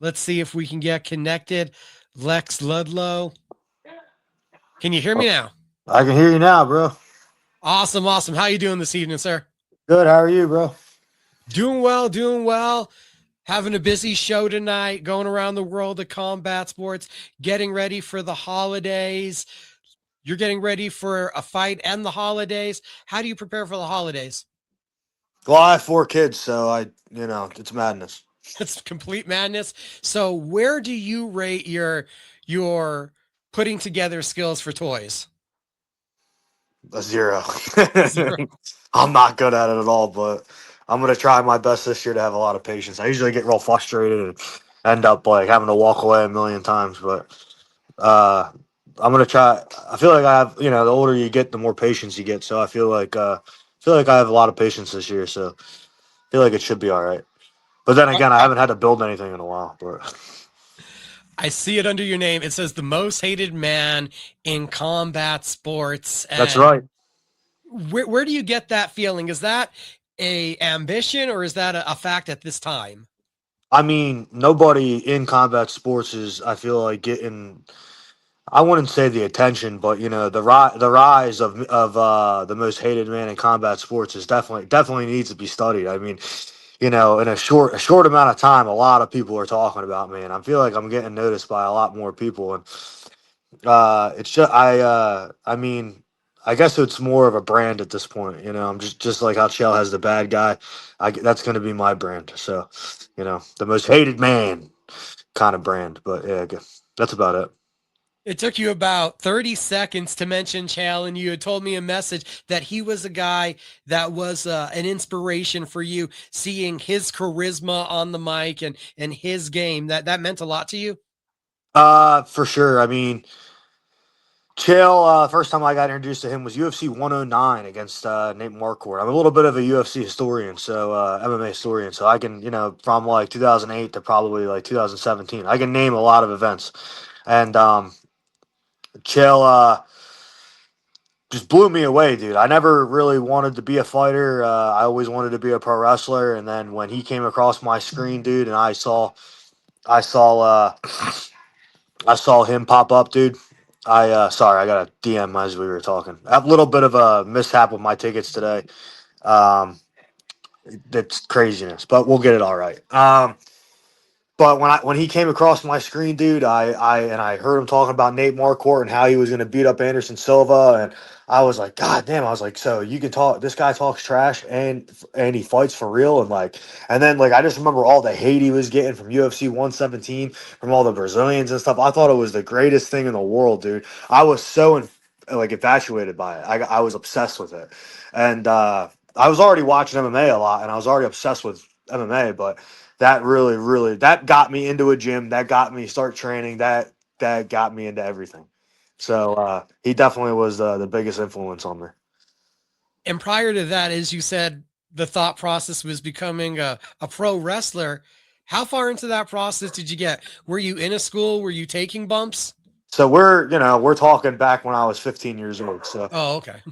Let's see if we can get connected. Lex Ludlow. Can you hear me now? I can hear you now, bro. Awesome, awesome. How you doing this evening, sir? Good. How are you, bro? Doing well, doing well. Having a busy show tonight, going around the world of combat sports, getting ready for the holidays. You're getting ready for a fight and the holidays. How do you prepare for the holidays? Well, I have 4 kids, so it's madness. It's complete madness. So, where do you rate your putting together skills for toys? A zero. Zero. I'm not good at it at all, but I'm gonna try my best this year to have a lot of patience. I usually get real frustrated and end up like having to walk away a million times, but uh, I'm gonna try. I feel like I have, the older you get, the more patience you get. So I feel like I have a lot of patience this year. So I feel like it should be all right. But then again, I haven't had to build anything in a while. But I see it under your name. It says the most hated man in combat sports. that's And right. where do you get that feeling? Is that a ambition or is that a fact at this time? I mean, nobody in combat sports is, I feel like, getting. I wouldn't say the attention, but the rise of the most hated man in combat sports is definitely needs to be studied. I mean, in a short amount of time, a lot of people are talking about me, and I feel like I'm getting noticed by a lot more people. And it's just I mean, I guess it's more of a brand at this point. I'm just like how Chael has the bad guy. That's going to be my brand. So, the most hated man kind of brand. But yeah, I guess that's about it. It took you about 30 seconds to mention Chael, and you had told me a message that he was a guy that was an inspiration for you, seeing his charisma on the mic and his game. That meant a lot to you. For sure. I mean, Chael, first time I got introduced to him was UFC 109 against Nate Marquardt. I'm a little bit of a UFC historian, so MMA historian, so I can, from like 2008 to probably like 2017, I can name a lot of events. And Chael just blew me away, dude. I never really wanted to be a fighter. I always wanted to be a pro wrestler. And then when he came across my screen, dude, and I saw, I saw him pop up, dude. Sorry, I got a DM as we were talking. I have a little bit of a mishap with my tickets today. Um, that's craziness, but we'll get it all right. But when he came across my screen, dude, I heard him talking about Nate Marquardt and how he was going to beat up Anderson Silva, and I was like, God damn! I was like, so you can talk? This guy talks trash and he fights for real, and then like I just remember all the hate he was getting from UFC 117, from all the Brazilians and stuff. I thought it was the greatest thing in the world, dude. I was so like infatuated by it. I was obsessed with it, and I was already watching MMA a lot, and I was already obsessed with MMA, but that really, really that got me into a gym. That got me start training. That got me into everything. So he definitely was the biggest influence on me. And prior to that, as you said, the thought process was becoming a pro wrestler. How far into that process did you get? Were you in a school? Were you taking bumps? So we're talking back when I was 15 years old. So Oh, okay.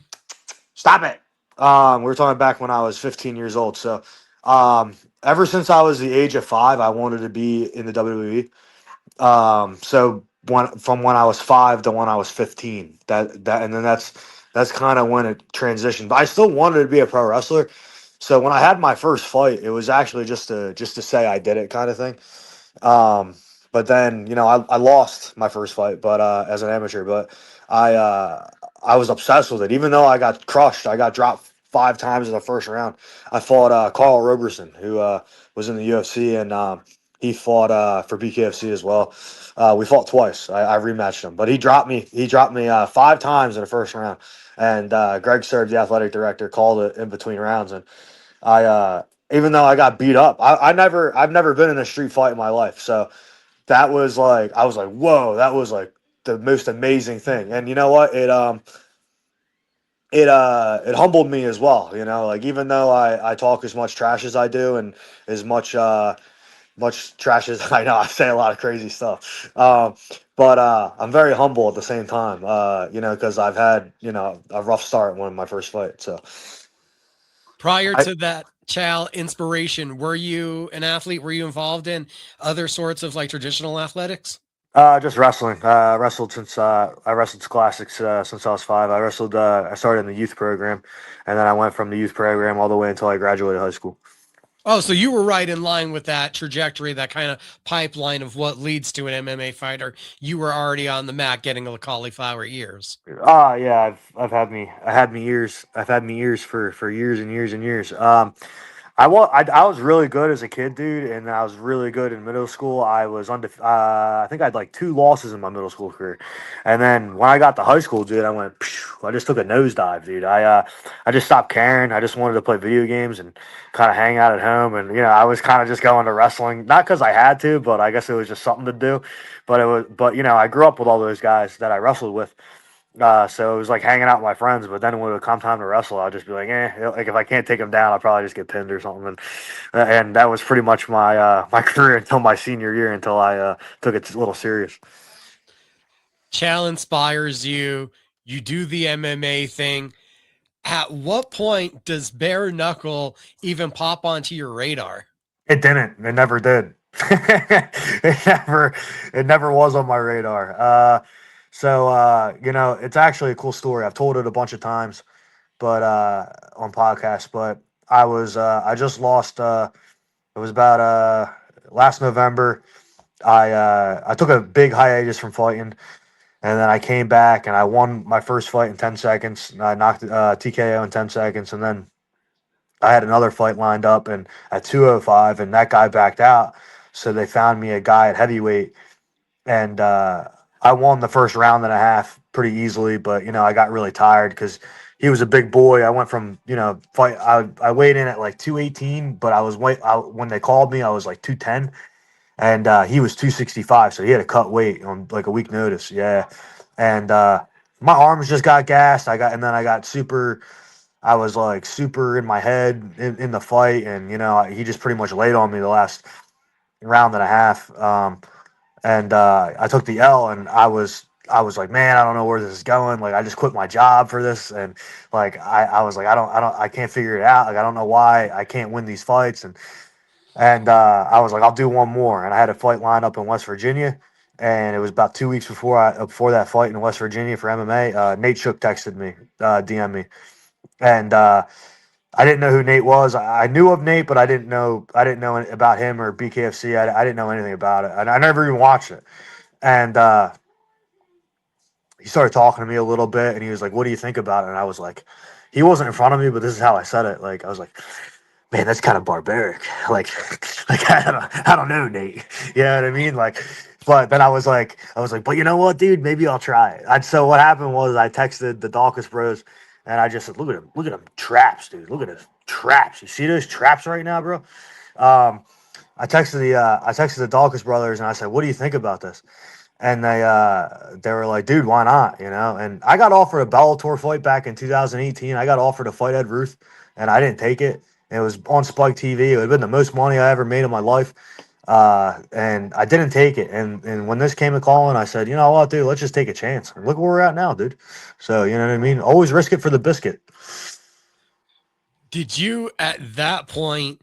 stop it. We're talking back when I was 15 years old. So ever since I was the age of 5, I wanted to be in the WWE. So when I was 5 to when I was 15, and then that's kind of when it transitioned. But I still wanted to be a pro wrestler. So when I had my first fight, it was actually just to say I did it kind of thing. Um, but then I lost my first fight, but as an amateur, but I uh, I was obsessed with it. Even though I got crushed, I got dropped 5 times in the first round. I fought Carl Roberson, who was in the UFC, and he fought for BKFC as well. We fought twice. I rematched him, but he dropped me. He dropped me 5 times in the first round. And Greg Serb, the athletic director, called it in between rounds, and I even though I got beat up, I've never been in a street fight in my life. So that was like I was like, whoa, that was like the most amazing thing. And you know what? It humbled me as well. Like even though I talk as much trash as I do and as much trash as I know, I say a lot of crazy stuff. But I'm very humble at the same time. Because I've had a rough start when my first fight. So Prior I to that, Chal, inspiration. Were you an athlete? Were you involved in other sorts of like traditional athletics? Just wrestling. Wrestled since I wrestled classics since I was 5. I wrestled. I started in the youth program, and then I went from the youth program all the way until I graduated high school. Oh, so you were right in line with that trajectory, that kind of pipeline of what leads to an MMA fighter. You were already on the mat getting the cauliflower ears. Yeah, I had me years. I've had me years for years and years and years. I was really good as a kid, dude, and I was really good in middle school. I was I think I had like 2 losses in my middle school career, and then when I got to high school, dude, I went. Phew, I just took a nosedive, dude. I just stopped caring. I just wanted to play video games and kind of hang out at home, and I was kind of just going to wrestling, not because I had to, but I guess it was just something to do. But I grew up with all those guys that I wrestled with. So it was like hanging out with my friends, but then when it would come time to wrestle, I'd just be like, like if I can't take them down, I'll probably just get pinned or something. And that was pretty much my my career until my senior year, until I took it a little serious. Chal inspires you. You do the MMA thing. At what point does bare knuckle even pop onto your radar? It didn't. It never did. It never was on my radar. It's actually a cool story. I've told it a bunch of times, but on podcasts. But I just lost. It was about last November. I took a big hiatus from fighting, and then I came back and I won my first fight in 10 seconds. I knocked TKO in 10 seconds, and then I had another fight lined up and at 205, and that guy backed out. So they found me a guy at heavyweight, and I won the first round and a half pretty easily. But I got really tired because he was a big boy. I went from fight. I weighed in at like 218, but when they called me, I was like 210, and he was 265, so he had to cut weight on like a week notice. Yeah, and my arms just got gassed. I got super. I was like super in my head in the fight, and he just pretty much laid on me the last round and a half. And I took the L, and I was like, man, I don't know where this is going. Like, I just quit my job for this, and like I was like, I can't figure it out. Like, I don't know why I can't win these fights, and I was like, I'll do one more, and I had a fight lined up in West Virginia. And it was about 2 weeks before that fight in West Virginia for MMA. Nate Shook texted me, DM me, and I didn't know who Nate was. I knew of Nate, but I didn't know about him or BKFC. I didn't know anything about it, and I never even watched it. And he started talking to me a little bit, and he was like, "What do you think about it?" And I was like, he wasn't in front of me, but this is how I said it. Like, I was like, "Man, that's kind of barbaric." Like, like I don't know, Nate. You know what I mean? Like, but then I was like, but you know what, dude? Maybe I'll try it. So what happened was I texted the Dawkins Bros, and I just said, look at them traps, dude. Look at those traps. You see those traps right now, bro? Um, I texted the Dawkins brothers, and I said, what do you think about this? And they were like, dude, why not? And I got offered a Bellator fight back in 2018. I got offered to fight Ed Ruth, and I didn't take it. It was on Spike TV. It would have been the most money I ever made in my life. And I didn't take it. And when this came to calling, I said, you know what, dude, let's just take a chance. And look where we're at now, dude. So, you know what I mean? Always risk it for the biscuit. Did you at that point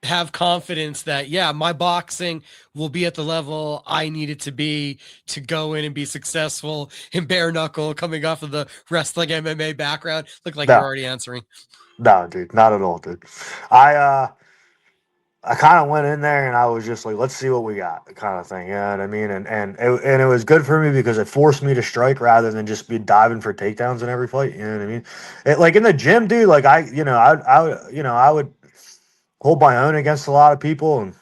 have confidence that, yeah, my boxing will be at the level I need it to be to go in and be successful in bare knuckle coming off of the wrestling MMA background? Look like you're No, already answering. no, dude, not at all, dude. I, uh, I kind of went in there and I was just like, let's see what we got, kind of thing. You know what I mean? And it was good for me because it forced me to strike rather than just be diving for takedowns in every fight. You know what I mean? Like in the gym, dude. Like I would hold my own against a lot of people, and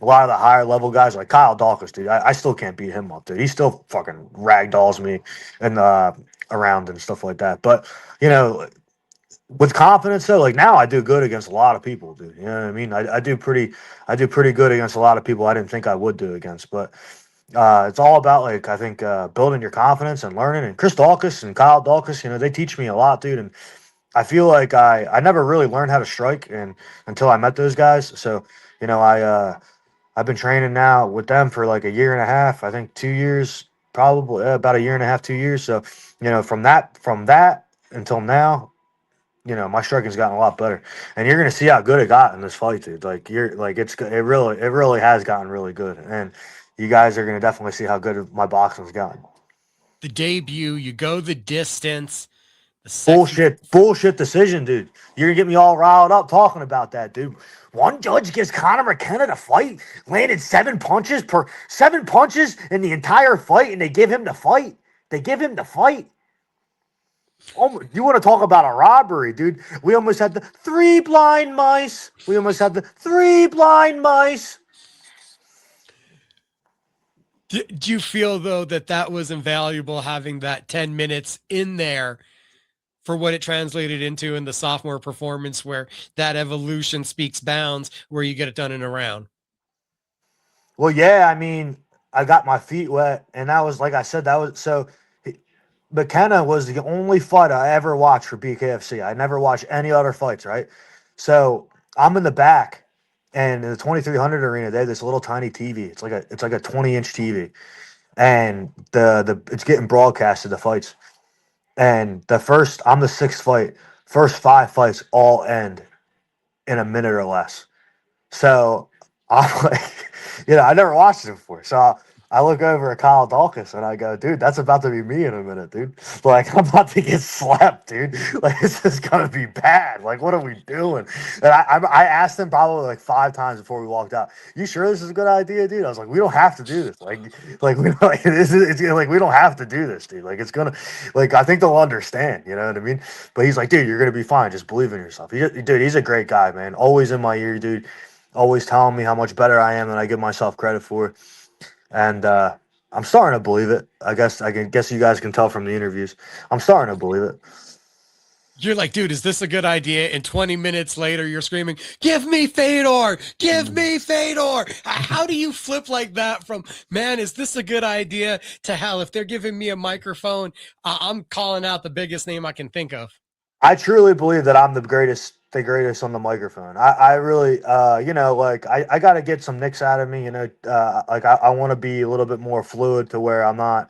a lot of the higher level guys like Kyle Dawkins, dude. I still can't beat him up, dude. He still fucking ragdolls me and around and stuff like that. But you know, with confidence though, like now I do good against a lot of people, dude. You know what I mean? I do pretty good against a lot of people I didn't think I would do against. But it's all about like I think building your confidence and learning. And Chris Dawkins and Kyle Dawkins, they teach me a lot, dude. And I feel like I never really learned how to strike and until I met those guys. So I've been training now with them for like a year and a half. I think 2 years, probably about a year and a half, 2 years. So from that until now, my striking's gotten a lot better, and you're gonna see how good it got in this fight, dude. Like it really has gotten really good, and you guys are gonna definitely see how good my boxing's gotten. The debut, you go the distance. The second Bullshit decision, dude. You're gonna get me all riled up talking about that, dude. One judge gives Conor McKenna the fight, landed 7 punches in the entire fight, and they give him the fight. Oh, you want to talk about a robbery, dude? We almost had the 3 blind mice. Do you feel, though, that was invaluable, having that 10 minutes in there for what it translated into in the sophomore performance, where that evolution speaks bounds, where you get it done in a round? Well, yeah, I mean, I got my feet wet, and that was, like I said, McKenna was the only fight I ever watched for BKFC. I never watched any other fights, right? So I'm in the back, and in the 2300 arena, they have this little tiny TV. It's like a 20-inch TV, and it's getting broadcasted, the fights. And I'm the 6th fight. First 5 fights all end in a minute or less. So I'm like, I never watched it before. So I look over at Kyle Dawkins and I go, dude, that's about to be me in a minute, dude. Like, I'm about to get slapped, dude. Like, this is gonna be bad. Like, what are we doing? And I asked him probably like 5 times before we walked out. You sure this is a good idea, dude? I was like, we don't have to do this. Like we don't have to do this, dude. Like, it's gonna, like, I think they'll understand. You know what I mean? But he's like, dude, you're gonna be fine. Just believe in yourself. Dude, he's a great guy, man. Always in my ear, dude. Always telling me how much better I am than I give myself credit for. And I'm starting to believe it. I guess you guys can tell from the interviews. I'm starting to believe it. You're like, dude, is this a good idea? And 20 minutes later, you're screaming, give me Fedor! Give me Fedor! How do you flip like that from, man, is this a good idea, to hell, if they're giving me a microphone, I'm calling out the biggest name I can think of? I truly believe that I'm the greatest on the microphone. I really, like, I got to get some nicks out of me, like, I want to be a little bit more fluid to where I'm not,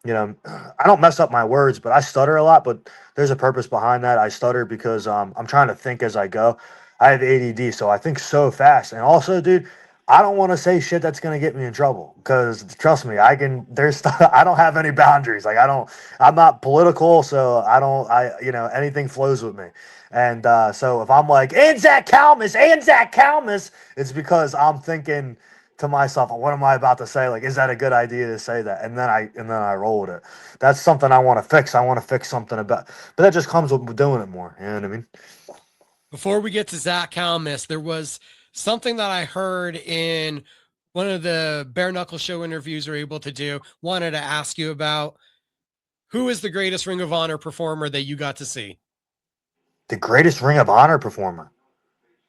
I don't mess up my words, but I stutter a lot, but there's a purpose behind that. I stutter because I'm trying to think as I go. I have ADD, so I think so fast. And also, dude, I don't want to say shit that's going to get me in trouble, because trust me, I don't have any boundaries. Like, I'm not political, so anything flows with me. And so if I'm like, and Zach Calmus, it's because I'm thinking to myself, what am I about to say? Like, is that a good idea to say that? And then I roll with it. That's something I want to fix. I want to fix something about, but that just comes with doing it more. You know what I mean? Before we get to Zach Calmus, there was something that I heard in one of the Bare Knuckle Show interviews we're able to do. Wanted to ask you about, who is the greatest Ring of Honor performer that you got to see? The greatest Ring of Honor performer?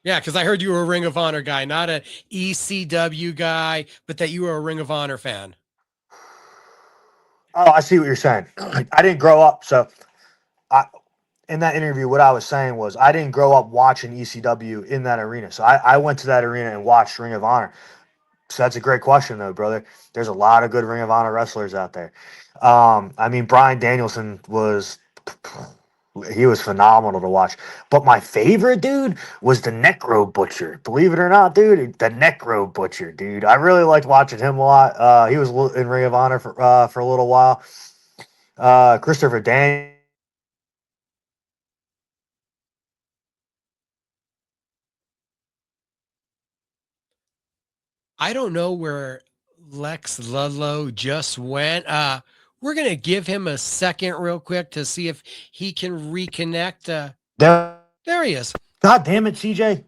Yeah, because I heard you were a Ring of Honor guy, not a ECW guy, but that you were a Ring of Honor fan. Oh, I see what you're saying. I didn't grow up, so in that interview, what I was saying was I didn't grow up watching ECW in that arena. So I went to that arena and watched Ring of Honor. So that's a great question, though, brother. There's a lot of good Ring of Honor wrestlers out there. I mean, Bryan Danielson was phenomenal to watch. But my favorite, dude, was the Necro Butcher. Believe it or not, dude, the Necro Butcher, dude. I really liked watching him a lot. He was in Ring of Honor for a little while. Christopher Daniels. I don't know where Lex Ludlow just went. We're going to give him a second real quick to see if he can reconnect. There he is. God damn it, CJ.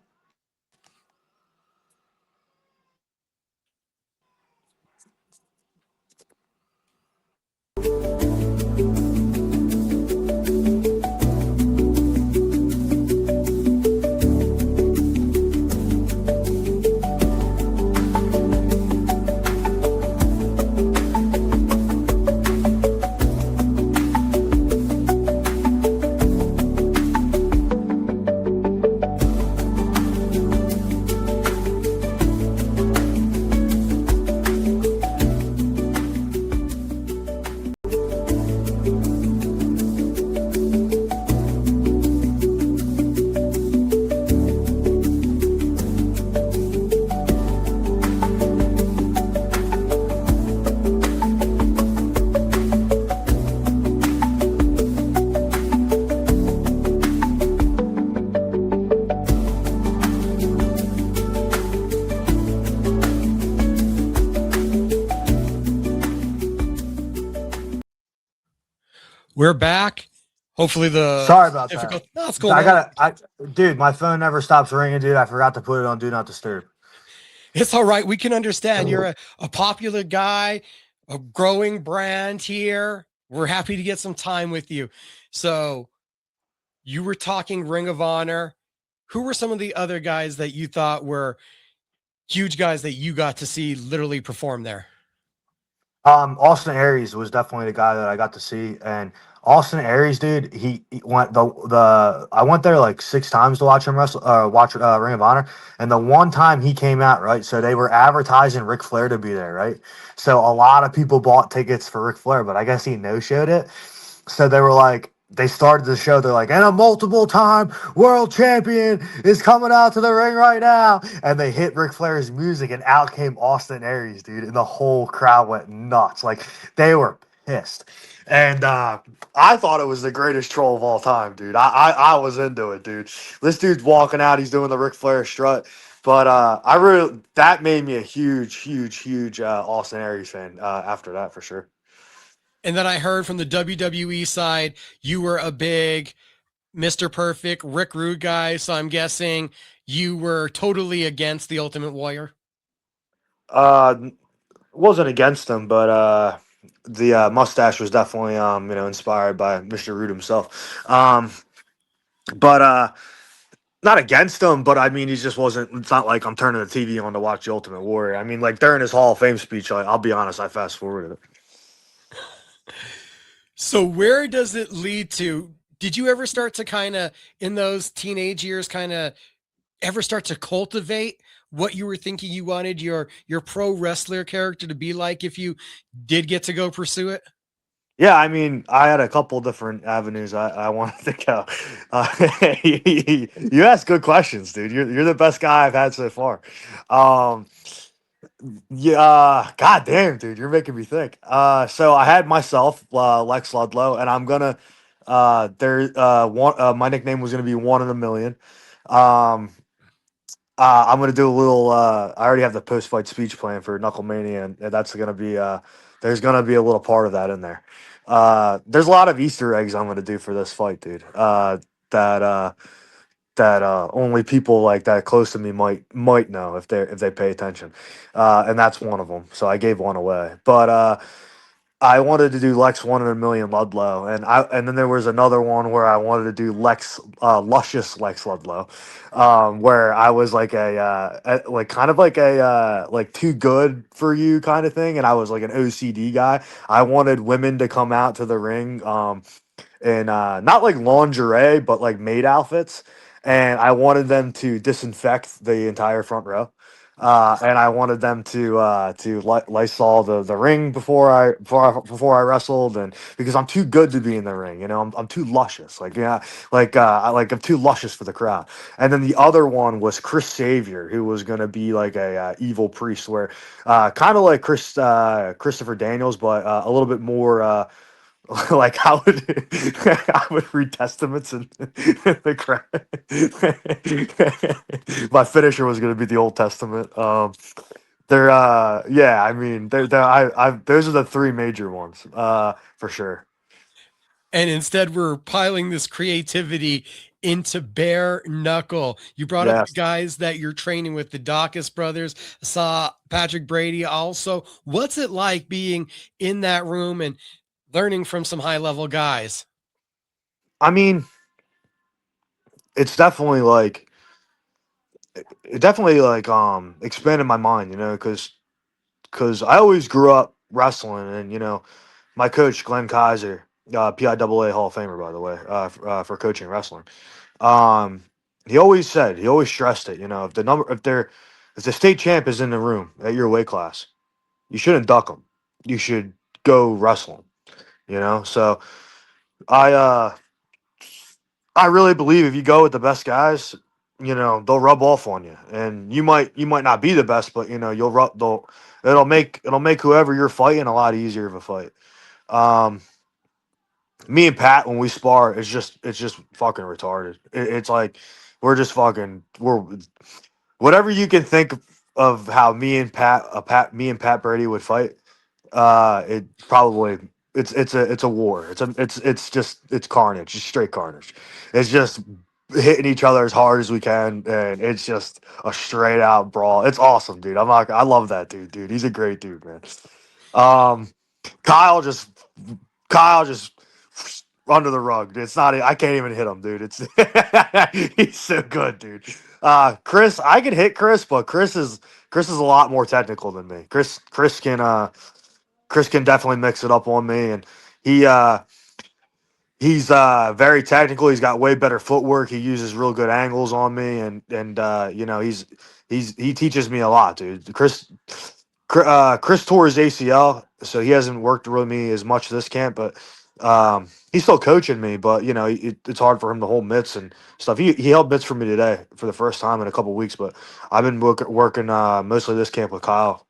We're back. Hopefully the Sorry about that. difficult. No, that's cool, I man. gotta, dude, my phone never stops ringing, dude. I forgot to put it on Do Not Disturb. It's all right. We can understand. You're a popular guy, a growing brand here. We're happy to get some time with you. So you were talking Ring of Honor. Who were some of the other guys that you thought were huge guys that you got to see literally perform there? Austin Aries was definitely the guy that I got to see, and Austin Aries, dude, he went the I went there like 6 times to watch him wrestle, watch Ring of Honor, and the one time he came out, right, so they were advertising Ric Flair to be there, right, so a lot of people bought tickets for Ric Flair, but I guess he no showed it, so they were like. They started the show. They're like, and a multiple time world champion is coming out to the ring right now. And they hit Ric Flair's music, and out came Austin Aries, dude. And the whole crowd went nuts. Like, they were pissed. And I thought it was the greatest troll of all time, dude. I was into it, dude. This dude's walking out. He's doing the Ric Flair strut. But I really, that made me a huge Austin Aries fan after that, for sure. And then I heard from the WWE side, you were a big Mr. Perfect, Rick Rude guy. So I'm guessing you were totally against the Ultimate Warrior. Uh, wasn't against him, but the mustache was definitely inspired by Mr. Rude himself. But not against him, but I mean he just wasn't. It's not like I'm turning the TV on to watch the Ultimate Warrior. I mean, like during his Hall of Fame speech, like, I'll be honest, I fast forwarded it. So where does it lead to? Did you ever start to kind of in those teenage years kind of ever start to cultivate what you were thinking you wanted your pro wrestler character to be like if you did get to go pursue it? Yeah, I mean, I had a couple different avenues I wanted to go. You ask good questions, dude. You're the best guy I've had so far. Um, Yeah, god damn, dude, you're making me think. So I had myself, Lex Ludlow, and I'm gonna, one, my nickname was gonna be 1 in a million. Um, I'm gonna do a little. I already have the post-fight speech plan for Knucklemania, and that's gonna be. There's gonna be a little part of that in there. There's a lot of Easter eggs I'm gonna do for this fight, dude. That only people like that close to me might know if they pay attention, and that's one of them. So I gave one away, but I wanted to do Lex 1 in a million Ludlow, and then there was another one where I wanted to do Lex luscious Lex Ludlow, where I was like like kind of like like too good for you kind of thing, and I was like an OCD guy. I wanted women to come out to the ring, in not like lingerie, but like maid outfits. And I wanted them to disinfect the entire front row. And I wanted them to Lysol the ring before I wrestled, and because I'm too good to be in the ring, I'm too luscious, like yeah, I'm too luscious for the crowd. And then the other one was Chris Savior, who was gonna be like a evil priest, where kind of like Christopher Daniels, but a little bit more. Like I would read testaments and the crap. My finisher was going to be the Old Testament. They're yeah, I mean I those are the three major ones for sure. And instead we're piling this creativity into bare knuckle. You brought up the Yes. guys that you're training with, the Dawkins brothers. I saw Patrick Brady also. What's it like being in that room and learning from some high level guys? I mean, it's definitely like expanded my mind, because I always grew up wrestling, and my coach Glenn Kaiser, PIAA Hall of Famer, by the way, for coaching wrestling. Um, he always stressed it. If the state champ is in the room at your weight class, you shouldn't duck him. You should go wrestle him. So I uh I really believe if you go with the best guys, they'll rub off on you, and you might not be the best, but you'll rub they'll it'll make whoever you're fighting a lot easier of a fight. Um, Me and Pat, when we spar, it's just fucking retarded. It's like we're whatever you can think of how me and Pat Brady would fight. It probably it's a war. It's carnage, just straight carnage. It's just hitting each other as hard as we can, and it's just a straight out brawl. It's awesome, dude. I love that dude. He's a great dude, man. Um, Kyle just Kyle just under the rug. It's not. I can't even hit him, dude. It's he's so good, dude. Chris, I can hit Chris, but Chris is a lot more technical than me. Chris can definitely mix it up on me, and he he's very technical. He's got way better footwork. He uses real good angles on me, and you know he teaches me a lot, dude. Chris tore his ACL, so he hasn't worked with me as much this camp, but he's still coaching me. But you know, it's hard for him to hold mitts and stuff. He held mitts for me today for the first time in a couple weeks, but I've been working mostly this camp with Kyle,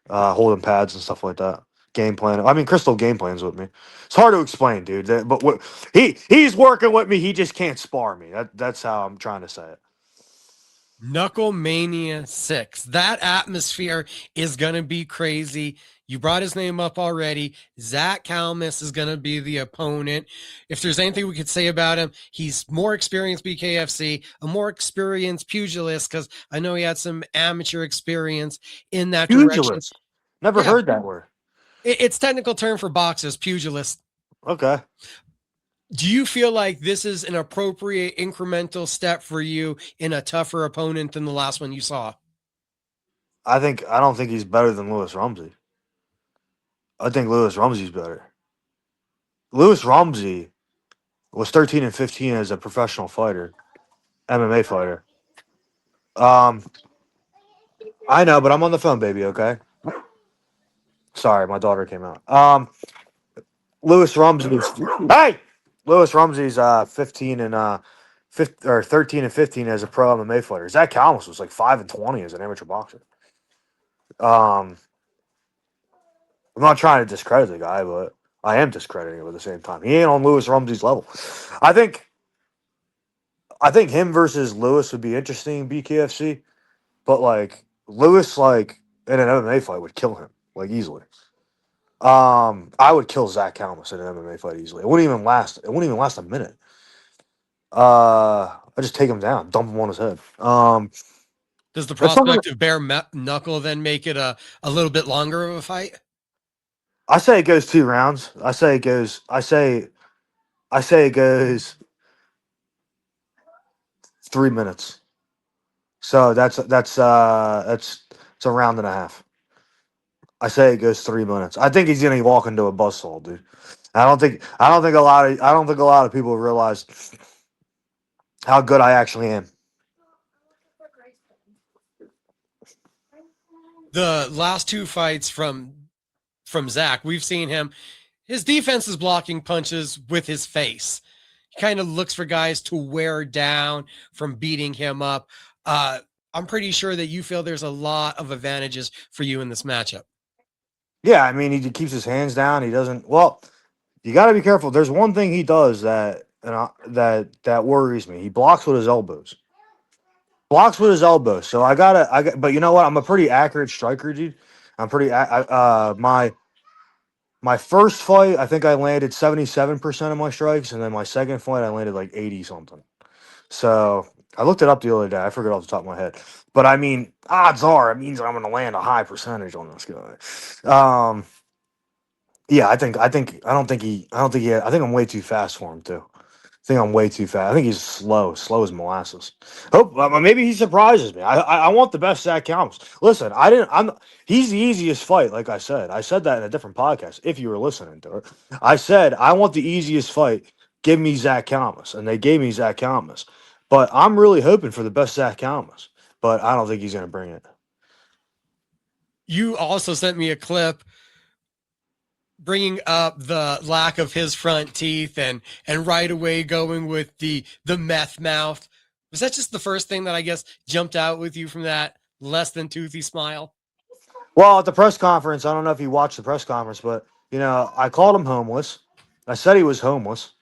holding pads and stuff like that. Game plan. I mean, Crystal game plans with me. It's hard to explain, dude. But what he's working with me. He just can't spar me. That's how I'm trying to say it. Knucklemania VI. That atmosphere is going to be crazy. You brought his name up already. Zach Calmus is going to be the opponent. If there's anything we could say about him, he's more experienced BKFC, a more experienced pugilist, because I know he had some amateur experience in that direction. Pugilist. Never Yeah, heard that word. it's technical term for boxers, pugilist. Okay. Do you feel like this is an appropriate incremental step for you in a tougher opponent than the last one you saw? I don't think he's better than Lewis Rumsey. I think Lewis Rumsey's better. Lewis Rumsey was 13-15 as a professional fighter, MMA fighter. Um, I know, but I'm on the phone, baby. Okay. Sorry, my daughter came out. Lewis Rumsey's hey, Lewis Rumsey's 15 and 13-15 as a pro MMA fighter. Zach Calmus was like 5-20 as an amateur boxer. Um, I'm not trying to discredit the guy, but I am discrediting him at the same time. He ain't on Lewis Rumsey's level. I think I think him versus Lewis would be interesting in BKFC, but like Lewis, like in an MMA fight, would kill him like easily. I would kill Zach Calmus in an MMA fight easily. It wouldn't even last. It wouldn't even last a minute. I just take him down, dump him on his head. Does the That's something prospect of bare knuckle then make it a little bit longer of a fight? I say. It goes 2 rounds. I say it goes. I say it goes 3 minutes. So that's it's a round and a half. I say it goes 3 minutes. I think he's gonna walk into a buzzsaw, dude. I don't think a lot of people realize how good I actually am. The last two fights from Zach, we've seen him. His defense is blocking punches with his face. He kind of looks for guys to wear down from beating him up. I'm pretty sure that you feel there's a lot of advantages for you in this matchup. Yeah, I mean he keeps his hands down. He doesn't. Well, you got to be careful. There's one thing he does that worries me. He blocks with his elbows. Blocks with his elbows. So but you know what? I'm a pretty accurate striker, dude. I'm pretty. My first fight, I think I landed 77% of my strikes, and then my second fight, I landed like 80 something. So I looked it up the other day. I forget off the top of my head, but I mean, odds are it means I'm going to land a high percentage on this guy. Yeah, I think I'm way too fast for him too. I think I'm way too fast. I think he's slow as molasses. Hope maybe he surprises me. I want the best Zach Calmus. Listen, I didn't. He's the easiest fight. Like I said that in a different podcast. If you were listening to it, I said I want the easiest fight. Give me Zach Calmus, and they gave me Zach Calmus. But I'm really hoping for the best Zach Calmus. But I don't think he's going to bring it. You also sent me a clip bringing up the lack of his front teeth and right away going with the meth mouth. Was that just the first thing that I guess jumped out with you from that less than toothy smile? Well, at the press conference, I don't know if you watched the press conference, but you know, I called him homeless. I said he was homeless.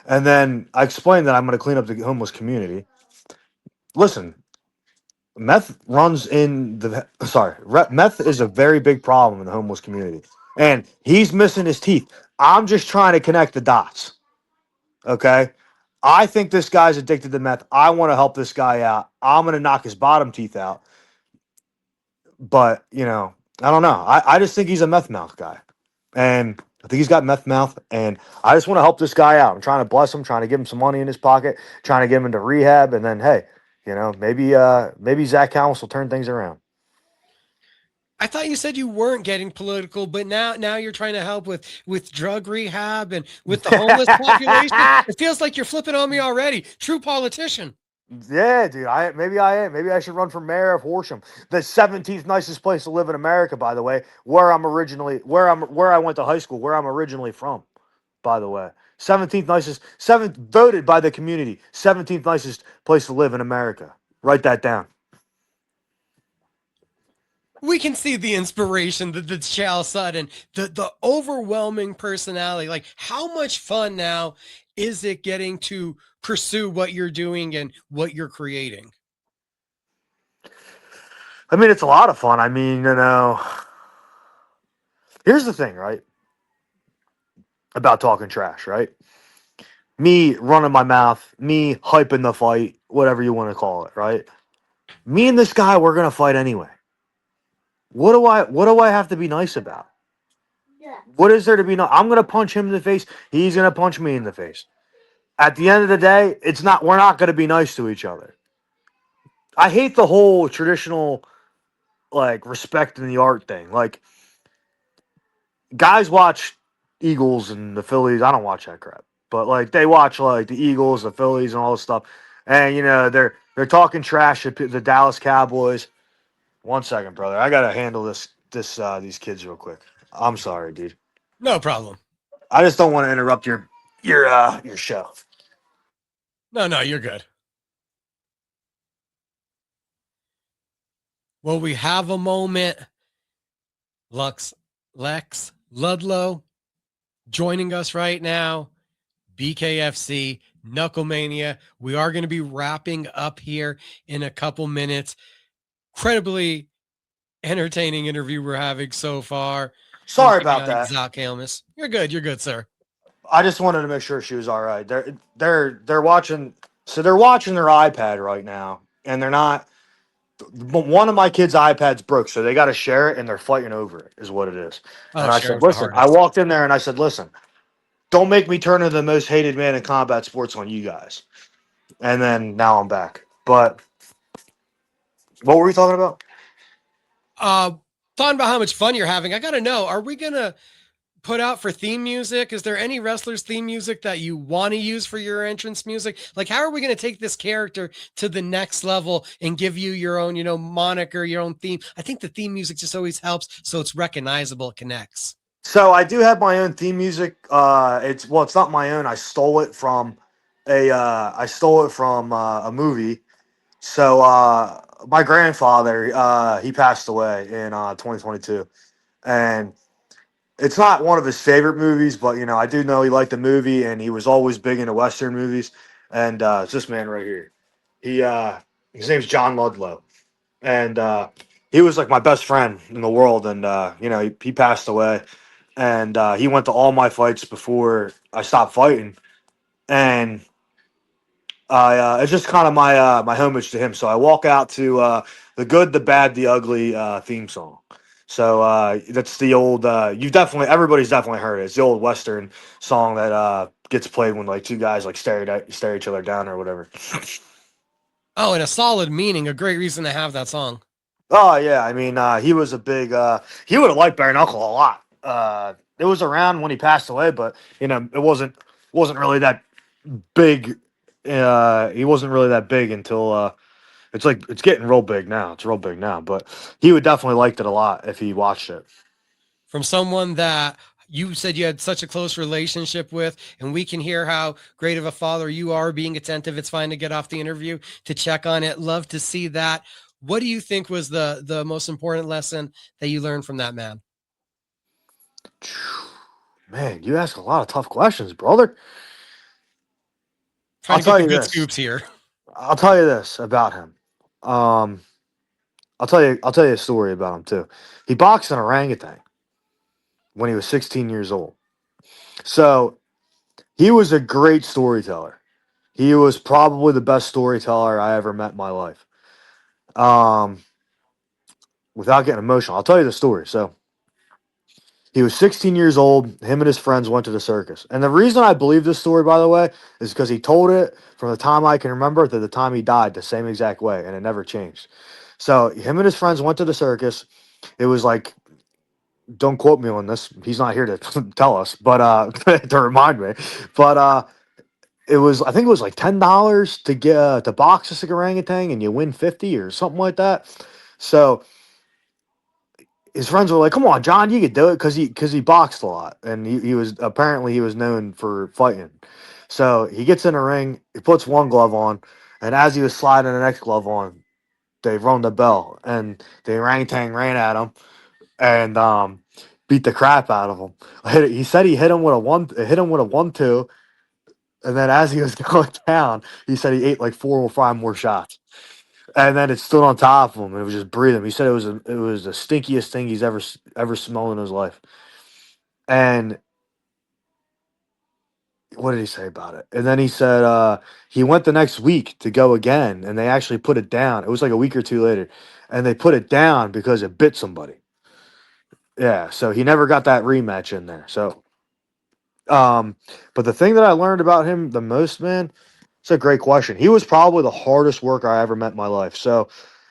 And then I explained that I'm going to clean up the homeless community. Listen, meth runs in the sorry, meth is a very big problem in the homeless community. and he's missing his teeth. I'm just trying to connect the dots. Okay. I think this guy's addicted to meth. I want to help this guy out. I'm going to knock his bottom teeth out. But, I don't know. I just think he's a meth mouth guy. And I think he's got meth mouth. And I just want to help this guy out. I'm trying to bless him, trying to give him some money in his pocket, trying to get him into rehab. And then, hey, maybe Zach Calmus will turn things around. I thought you said you weren't getting political, but now you're trying to help with drug rehab and with the homeless population. It feels like you're flipping on me already. True politician. Yeah, dude. Maybe I am. Maybe I should run for mayor of Horsham, the 17th nicest place to live in America, by the way. Where I went to high school, where I'm originally from, by the way. 17th nicest, seventh voted by the community, 17th nicest place to live in America. Write that down. We can see the inspiration, the Chael Sonnen, the overwhelming personality. Like, how much fun now is it getting to pursue what you're doing and what you're creating? I mean, it's a lot of fun. I mean, here's the thing, right? About talking trash, right? Me running my mouth, me hyping the fight, whatever you want to call it, right? Me and this guy, we're gonna fight anyway. What do I have to be nice about? What is there to be nice? I'm gonna punch him in the face. He's gonna punch me in the face. At the end of the day, we're not gonna be nice to each other. I hate the whole traditional like respect in the art thing. Like guys watch Eagles and the Phillies. I don't watch that crap. But like they watch like the Eagles, the Phillies, and all this stuff. And they're talking trash at the Dallas Cowboys. One second, brother. I gotta handle these kids real quick. I'm sorry, dude. No problem. I just don't want to interrupt your show. No, you're good. Well, we have a moment. Lex Ludlow joining us right now. BKFC, Knucklemania. We are going to be wrapping up here in a couple minutes. Incredibly entertaining interview we're having so far. Sorry about that. Zach Calmus. You're good, sir. I just wanted to make sure she was all right. They're watching. So they're watching their iPad right now, and they're not. One of my kids' iPads broke, so they got to share it, and they're fighting over it. Is what it is. Oh, And I said, sharing's the listen. I hardest. walked in there and I said, listen, don't make me turn into the most hated man in combat sports on you guys. And then now I'm back. But what were we talking about? Talking about how much fun you're having. I got to know, are we going to put out for theme music? Is there any wrestlers theme music that you want to use for your entrance music? Like, how are we going to take this character to the next level and give you your own, moniker, your own theme? I think the theme music just always helps. So it's recognizable. It connects. So I do have my own theme music. It's not my own. I stole it from a movie. So my grandfather, he passed away in 2022, and it's not one of his favorite movies, but I do know he liked the movie, and he was always big into Western movies. And it's this man right here. He his name's John Ludlow, and he was like my best friend in the world. And he passed away, and he went to all my fights before I stopped fighting, and it's just kind of my homage to him. So I walk out to the good, the bad, the ugly theme song. So that's the old. Everybody's definitely heard it. It's the old Western song that gets played when like two guys like stare each other down or whatever. Oh, and a solid meaning, a great reason to have that song. Oh yeah, I mean he was a big. He would have liked Bare Knuckle a lot. It was around when he passed away, but it wasn't really that big. He wasn't really that big until it's getting real big now. It's real big now, but he would definitely liked it a lot if he watched it. From someone that you said you had such a close relationship with, and we can hear how great of a father you are being attentive. It's fine to get off the interview to check on it. Love to see that. What do you think was the most important lesson that you learned from that man? Man, you ask a lot of tough questions, brother. Trying I'll to get tell the you good this. scoops here. I'll tell you this about him. I'll tell you a story about him too. He boxed an orangutan. when he was 16 years old. So he was a great storyteller. He was probably the best storyteller I ever met in my life. Um, Without getting emotional, I'll tell you the story. So he was 16 years old. Him and his friends went to the circus. And the reason I believe this story, by the way, is because he told it from the time I can remember to the time he died the same exact way, and it never changed. So him and his friends went to the circus. It was like, don't quote me on this. He's not here to tell us, but to remind me. But it was, I think it was like $10 to get to box a orangutan, and you win 50 or something like that. So his friends were like, "Come on, John, you could do it," because he boxed a lot, and he was apparently he was known for fighting. So he gets in the ring, he puts one glove on, and as he was sliding the next glove on, they rung the bell, and the orangutan ran at him and beat the crap out of him. He said he hit him with a 1-2, and then as he was going down, he said he ate like 4 or 5 more shots. And then it stood on top of him, and it was just breathing. He said it was the stinkiest thing he's ever smelled in his life. And what did he say about it? And then he said he went the next week to go again, and they actually put it down. It was like a week or two later, and they put it down because it bit somebody. Yeah, so he never got that rematch in there. So, um, but the thing that I learned about him the most, man, it's a great question. He was probably the hardest worker I ever met in my life. So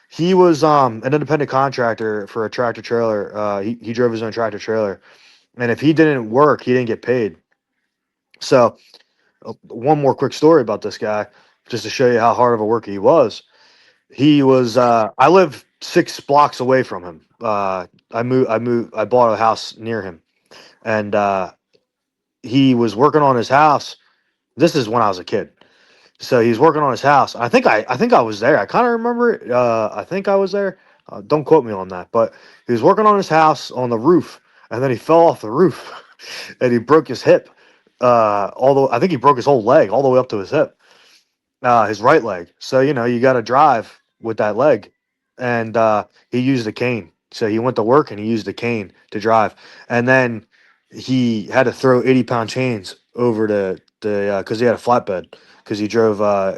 he was an independent contractor for a tractor trailer. He drove his own tractor trailer, and if he didn't work, he didn't get paid. So one more quick story about this guy, just to show you how hard of a worker he was. He was. I live 6 blocks away from him. I bought a house near him, and he was working on his house. This is when I was a kid. So he's working on his house. I think I was there. I kind of remember it. I think I was there. Don't quote me on that. But he was working on his house on the roof, and then he fell off the roof, and he broke his hip. Although I think he broke his whole leg all the way up to his hip, his right leg. So you got to drive with that leg, and he used a cane. So he went to work and he used a cane to drive, and then he had to throw 80-pound chains over the because he had a flatbed because he drove I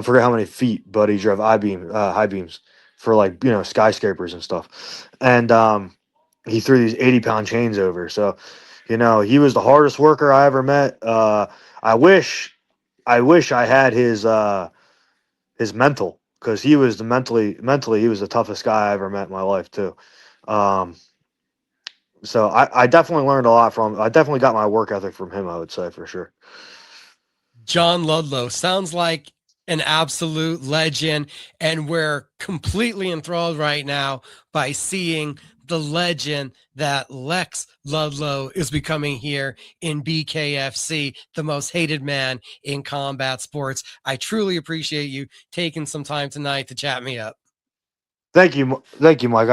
forget how many feet, but he drove high beams for like skyscrapers and stuff, and he threw these 80-pound chains over. So he was the hardest worker I ever met. I wish I wish I had his mental, because he was the mentally he was the toughest guy I ever met in my life too. Um, so I definitely learned a lot from. I definitely got my work ethic from him, I would say, for sure. John Ludlow sounds like an absolute legend, and we're completely enthralled right now by seeing the legend that Lex Ludlow is becoming here in BKFC, the most hated man in combat sports. I truly appreciate you taking some time tonight to chat me up. Thank you, Mike.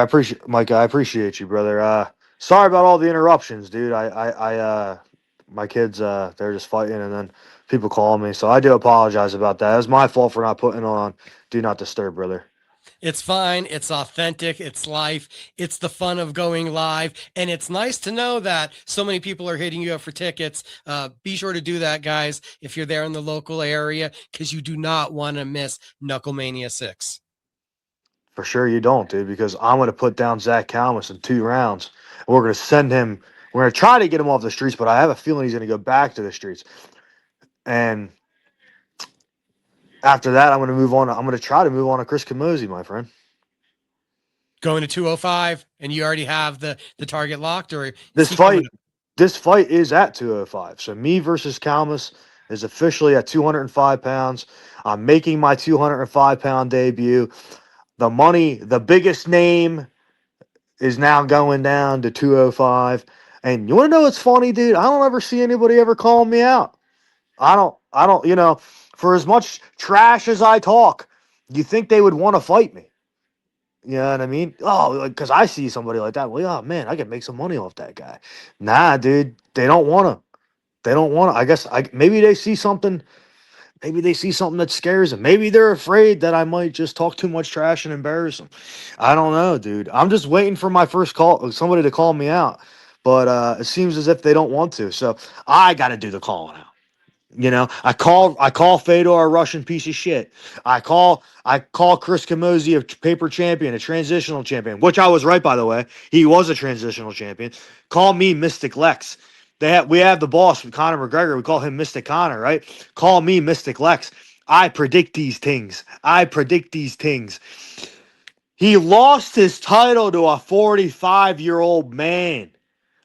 I appreciate you, brother. Sorry about all the interruptions, dude. My kids, they're just fighting, and then people call me, so I do apologize about that. It was my fault for not putting on Do Not Disturb, brother. It's fine. It's authentic. It's life. It's the fun of going live. And it's nice to know that so many people are hitting you up for tickets. Be sure to do that, guys, if you're there in the local area, because you do not want to miss Knucklemania 6. For sure, you don't, dude, because I'm going to put down Zach Calmus in 2 rounds, and we're going to send him. We're going to try to get him off the streets, but I have a feeling he's going to go back to the streets. And after that, I'm going to move on. I'm going to try to move on to Chris Camozzi, my friend. Going to 205, and you already have the target locked, or is This he coming fight, this fight is at 205. So me versus Calmus is officially at 205 pounds. I'm making my 205-pound debut. The money, the biggest name, is now going down to 205. And you want to know what's funny, dude? I don't ever see anybody ever calling me out. I don't, for as much trash as I talk, you think they would want to fight me. You know what I mean? Oh, because I see somebody like that. Well, oh man, I can make some money off that guy. Nah, dude, they don't want to. They don't want to. I guess maybe they see something. Maybe they see something that scares them. Maybe they're afraid that I might just talk too much trash and embarrass them. I don't know, dude. I'm just waiting for my first call, somebody to call me out. But it seems as if they don't want to. So I got to do the calling out. You know, I call Fedor a Russian piece of shit. I call Chris Camozzi a paper champion, a transitional champion, which I was right, by the way. He was a transitional champion. Call me Mystic Lex. We have the boss, Conor McGregor. We call him Mystic Conor, right? Call me Mystic Lex. I predict these things. I predict these things. He lost his title to a 45-year-old man.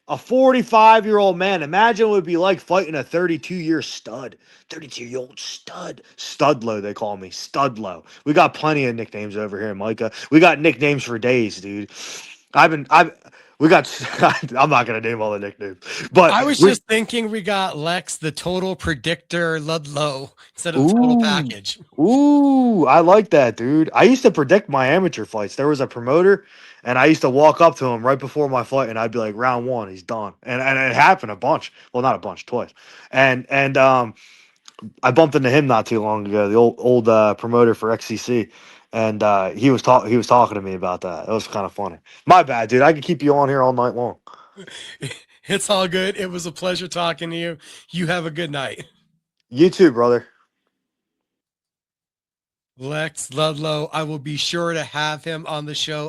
A 45-year-old man. Imagine what it would be like fighting a 32-year stud. 32-year-old stud. Studlow, they call me. Studlow. We got plenty of nicknames over here, Micah. We got nicknames for days, dude. We got, I'm not going to name all the nicknames. But I was just thinking we got Lex, the total predictor Ludlow, instead of the total package. Ooh, I like that, dude. I used to predict my amateur fights. There was a promoter, and I used to walk up to him right before my fight, and I'd be like, "Round one, he's done." And it happened a bunch. Well, not a bunch, twice. And I bumped into him not too long ago, the old promoter for XCC, and he was talking to me about that. It was kind of funny. My bad, dude. I could keep you on here all night long. It's all good. It was a pleasure talking to you. You have a good night. You too, brother. Lex Ludlow, I will be sure to have him on the show